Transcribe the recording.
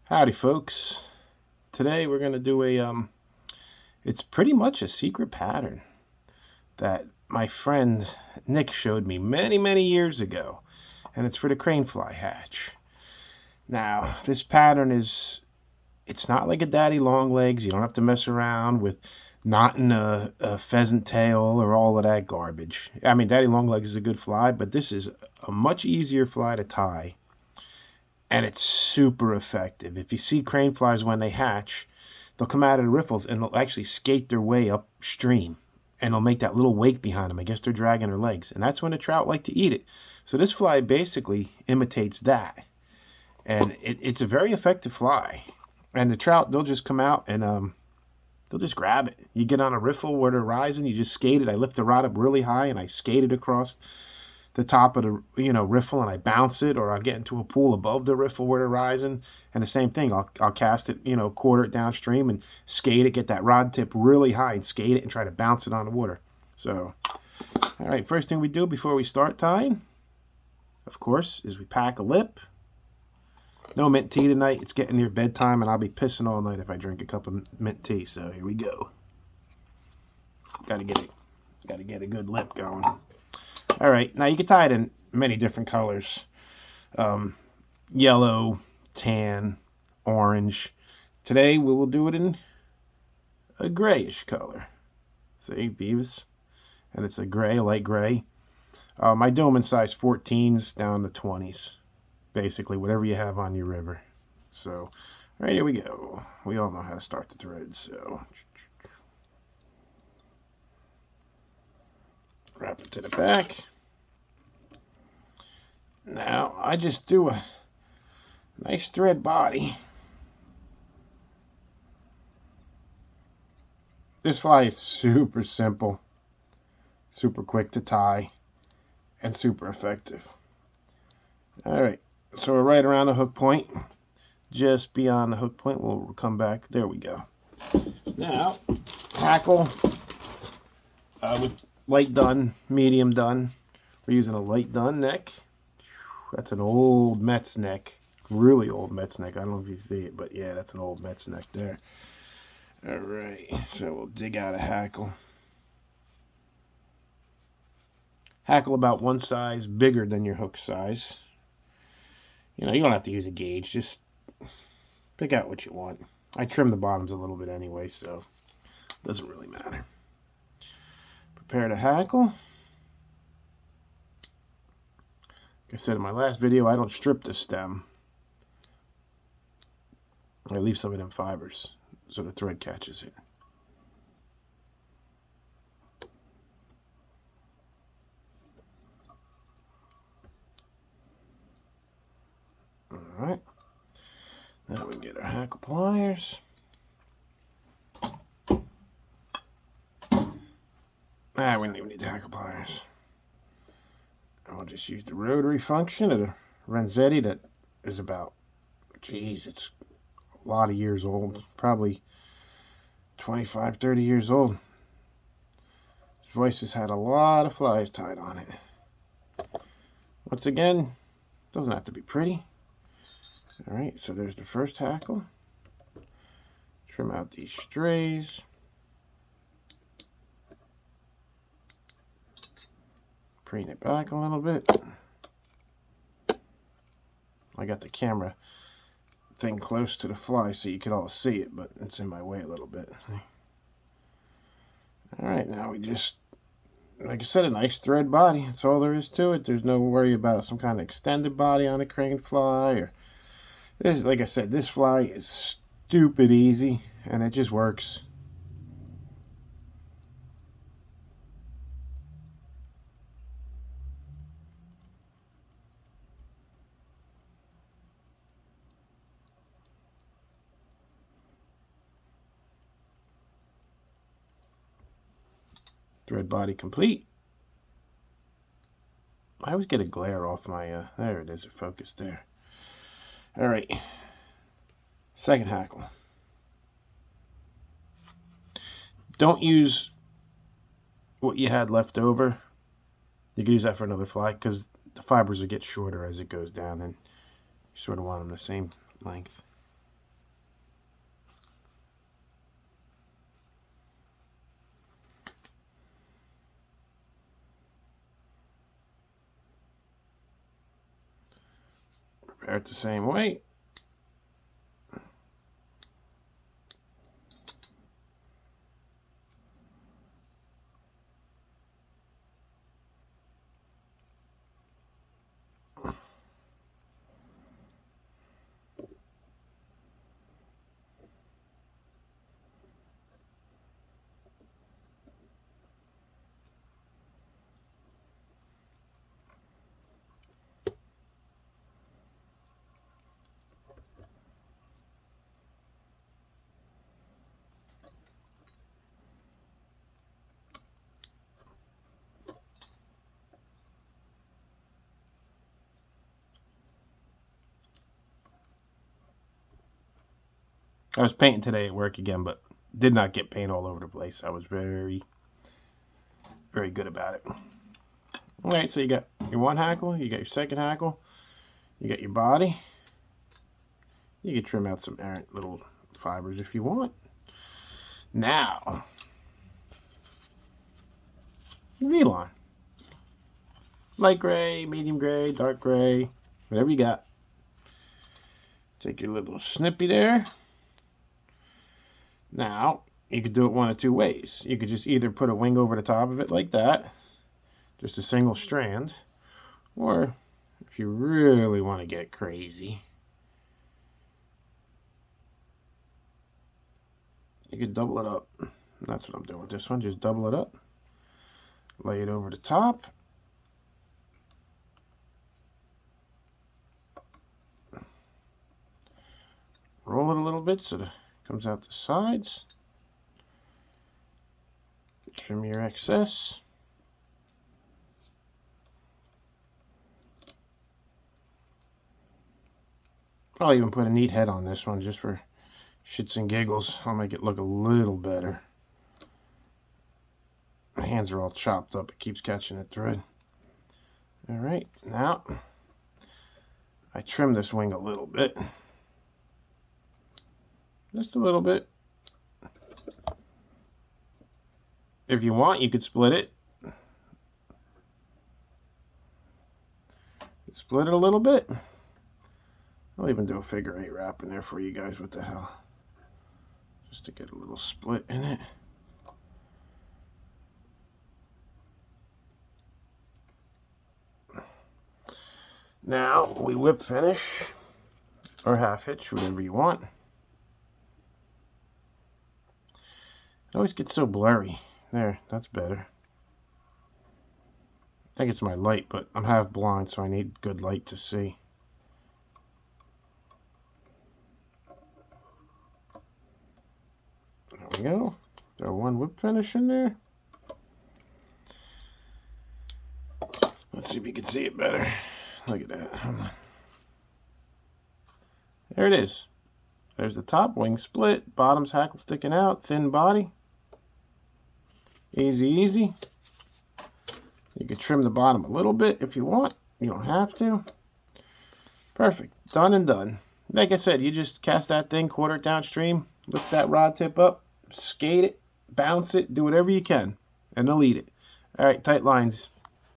Howdy folks. Today we're going to do it's pretty much a secret pattern that my friend Nick showed me many years ago, and it's for the cranefly hatch. Now, this pattern it's not like a daddy long legs. You don't have to mess around with knotting a pheasant tail or all of that garbage. I mean, daddy long legs is a good fly, but this is a much easier fly to tie. And it's super effective. If you see crane flies when they hatch, they'll come out of the riffles and they'll actually skate their way upstream. And they'll make that little wake behind them. I guess they're dragging their legs. And that's when the trout like to eat it. So this fly basically imitates that. And it's a very effective fly. And the trout, they'll just come out and they'll just grab it. You get on a riffle where they're rising, you just skate it. I lift the rod up really high and I skate it across the top of the riffle and I bounce it, or I'll get into a pool above the riffle where they're rising, and the same thing. I'll cast it, quarter it downstream and skate it, get that rod tip really high and skate it and try to bounce it on the water. So, all right, first thing we do before we start tying, of course, is we pack a lip. No mint tea tonight. It's getting near bedtime and I'll be pissing all night if I drink a cup of mint tea. So here we go. Got to get a good lip going. All right, now you can tie it in many different colors. Yellow, tan, orange. Today we will do it in a grayish color. See, Beavis? And it's a gray, a light gray. I do them in size 14s down to 20s. Basically, whatever you have on your river. So, all right, here we go. We all know how to start the thread, so... wrap it to the back. Now, I just do a nice thread body. This fly is super simple, super quick to tie, and super effective. All right, so we're right around the hook point. Just beyond the hook point, we'll come back. There we go. Now, hackle with light done, medium done. We're using a light done neck. That's an old Metz neck. Really old Metz neck. I don't know if you see it, but yeah, that's an old Metz neck there. All right, so we'll dig out a hackle. Hackle about one size bigger than your hook size. You don't have to use a gauge. Just pick out what you want. I trim the bottoms a little bit anyway, so it doesn't really matter. Prepare to hackle. Like I said in my last video, I don't strip the stem. I leave some of them fibers so the thread catches it. Alright. Now we can get our hackle pliers. We don't even need the hackle pliers. I'll just use the rotary function of the Renzetti that is about, it's a lot of years old. Probably 25, 30 years old. This voice has had a lot of flies tied on it. Once again, doesn't have to be pretty. Alright, so there's the first hackle. Trim out these strays. Preen it back a little bit. I got the camera thing close to the fly so you could all see it, but it's in my way a little bit. Alright, now we just, like I said, a nice thread body. That's all there is to it. There's no worry about some kind of extended body on a crane fly. Or this, like I said, this fly is stupid easy, and it just works. Thread body complete. I always get a glare off my, there it is, it focused there. All right, second hackle. Don't use what you had left over. You can use that for another fly because the fibers will get shorter as it goes down, and you sort of want them the same length. Start the same way. I was painting today at work again, but did not get paint all over the place. I was very, very good about it. All right, so you got your one hackle, you got your second hackle, you got your body. You can trim out some errant little fibers if you want. Now, Z-line. Light gray, medium gray, dark gray, whatever you got. Take your little snippy there. Now, you could do it one of two ways. You could just either put a wing over the top of it like that, just a single strand, or if you really want to get crazy, you could double it up. That's what I'm doing with this one. Just double it up, lay it over the top, roll it a little bit so that it comes out the sides. Trim your excess. I'll even put a neat head on this one just for shits and giggles. I'll make it look a little better. My hands are all chopped up. It keeps catching the thread. All right, now I trim this wing a little bit. Just a little bit. If you want, you could split it. Split it a little bit. I'll even do a figure 8 wrap in there for you guys. What the hell? Just to get a little split in it. Now we whip finish or half hitch, whatever you want. It always gets so blurry. There, that's better. I think it's my light, but I'm half blind, so I need good light to see. There we go. Throw one whip finish in there. Let's see if you can see it better. Look at that. There it is. There's the top, wing split, bottom's hackle sticking out, thin body. Easy, easy. You can trim the bottom a little bit if you want. You don't have to. Perfect. Done and done. Like I said, you just cast that thing, quarter it downstream, lift that rod tip up, skate it, bounce it, do whatever you can, and it'll eat it. All right, tight lines.